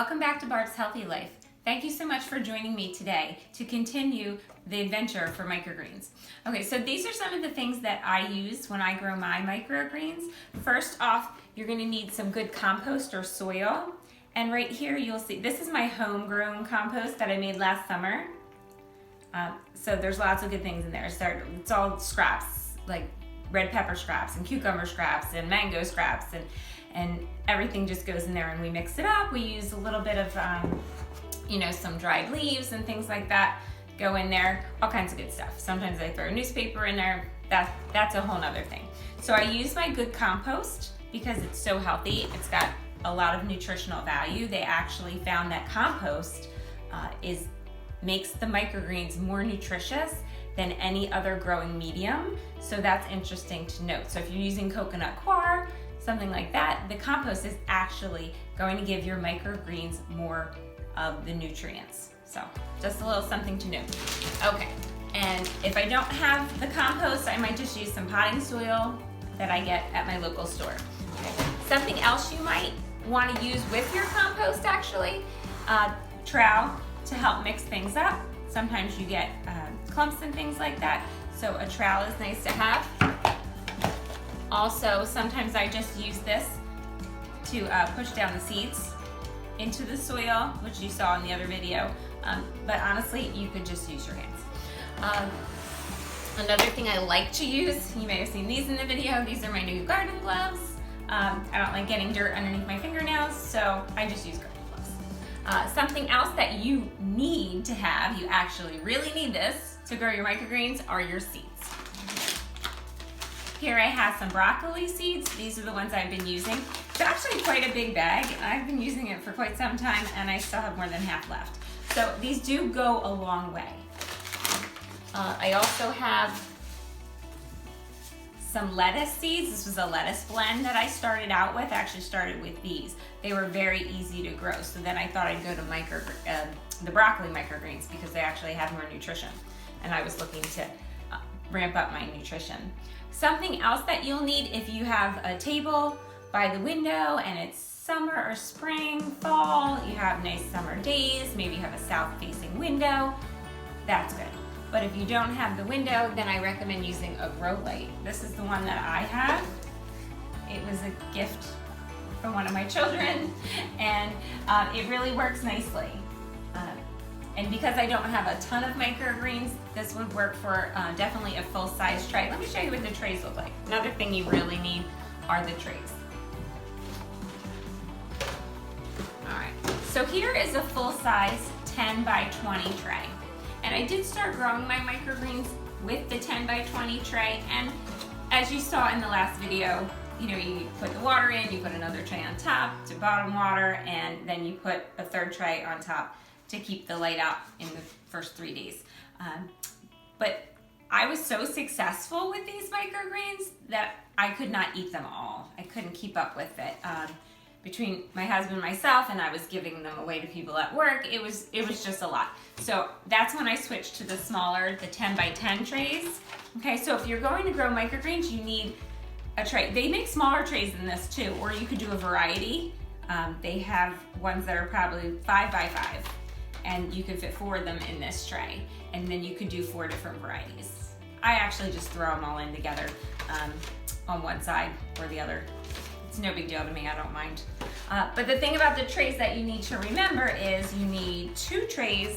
Welcome back to Barb's Healthy Life. Thank you so much for joining me today to continue the adventure for microgreens. Okay, so these are some of the things that I use when I grow my microgreens. First off, you're going to need some good compost or soil. And right here you'll see, this is my homegrown compost that I made last summer. So there's lots of good things in there. It's all scraps, like red pepper scraps and cucumber scraps and mango scraps, and everything just goes in there and we mix it up. We use a little bit of, some dried leaves and things like that go in there, all kinds of good stuff. Sometimes I throw a newspaper in there. That's a whole nother thing. So I use my good compost because it's so healthy. It's got a lot of nutritional value. They actually found that compost makes the microgreens more nutritious than any other growing medium. So that's interesting to note. So if you're using coconut coir, something like that, the compost is actually going to give your microgreens more of the nutrients. So just a little something to note. Okay, and if I don't have the compost, I might just use some potting soil that I get at my local store. Okay. Something else you might want to use with your compost, actually, trowel to help mix things up. Sometimes you get clumps and things like that, so a trowel is nice to have. Also, sometimes I just use this to push down the seeds into the soil, which you saw in the other video, but honestly, you could just use your hands. Another thing I like to use, you may have seen these in the video, these are my new garden gloves. I don't like getting dirt underneath my fingernails, so I just use garden gloves. Something else that you need to have, you actually really need this to grow your microgreens, are your seeds. Here I have some broccoli seeds. These are the ones I've been using. It's actually quite a big bag. I've been using it for quite some time and I still have more than half left. So these do go a long way. I also have some lettuce seeds. This was a lettuce blend that I started out with. I actually started with these. They were very easy to grow. So then I thought I'd go to the broccoli microgreens because they actually have more nutrition. And I was looking to ramp up my nutrition. Something else that you'll need if you have a table by the window and it's summer or spring, fall, you have nice summer days, maybe you have a south-facing window, that's good. But if you don't have the window, then I recommend using a grow light. This is the one that I have. It was a gift from one of my children, and it really works nicely. And because I don't have a ton of microgreens, this would work for definitely a full-size tray. Let me show you what the trays look like. Another thing you really need are the trays. All right, so here is a full-size 10 by 20 tray. And I did start growing my microgreens with the 10 by 20 tray, and as you saw in the last video, you put the water in, you put another tray on top to bottom water, and then you put a third tray on top to keep the light out in the first 3 days. But I was so successful with these microgreens that I could not eat them all. I couldn't keep up with it. Between my husband and myself, and I was giving them away to people at work, it was just a lot. So that's when I switched to the smaller, the 10 by 10 trays. Okay, so if you're going to grow microgreens, you need a tray. They make smaller trays than this too, or you could do a variety. They have ones that are probably 5 by 5. And you could fit 4 of them in this tray, and then you could do 4 different varieties. I actually just throw them all in together on one side or the other. It's no big deal to me, I don't mind. But the thing about the trays that you need to remember is you need 2 trays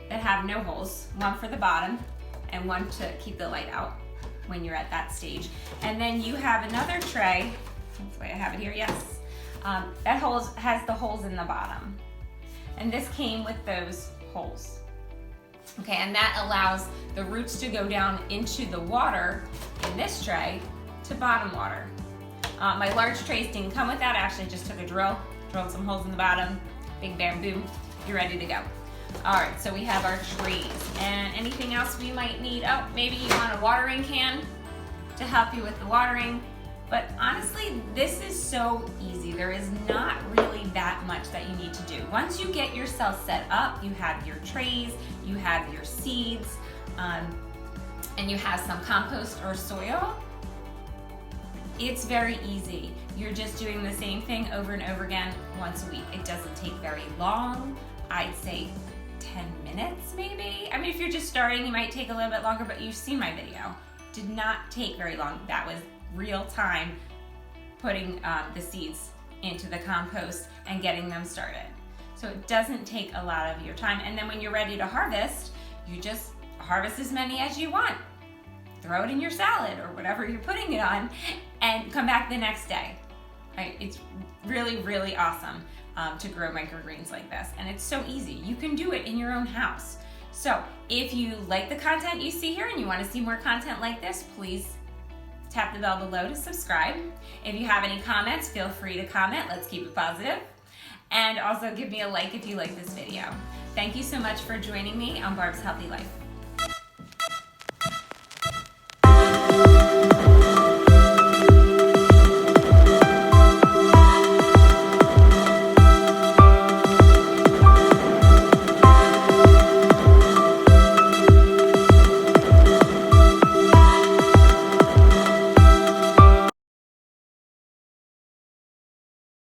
that have no holes, one for the bottom and one to keep the light out when you're at that stage. And then you have another tray, that's the way I have it here, yes, that has the holes in the bottom. And this came with those holes. Okay, and that allows the roots to go down into the water in this tray to bottom water. My large trays didn't come with that. I actually just took a drill, drilled some holes in the bottom, big bam boom, you're ready to go. All right, so we have our trays. And anything else we might need? Oh, maybe you want a watering can to help you with the watering. But honestly, this is so easy. There is not really that much that you need to do. Once you get yourself set up, you have your trays, you have your seeds, and you have some compost or soil, It's very easy. You're just doing the same thing over and over again once a week. It doesn't take very long. I'd say 10 minutes maybe. I mean, if you're just starting, it might take a little bit longer, but you've seen my video. Did not take very long. That was real time putting the seeds into the compost and getting them started. So it doesn't take a lot of your time. And then when you're ready to harvest, you just harvest as many as you want. Throw it in your salad or whatever you're putting it on and come back the next day. Right? It's really, really awesome to grow microgreens like this. And it's so easy. You can do it in your own house. So if you like the content you see here and you want to see more content like this, please tap the bell below to subscribe. If you have any comments, feel free to comment. Let's keep it positive. And also give me a like if you like this video. Thank you so much for joining me on Barb's Healthy Life.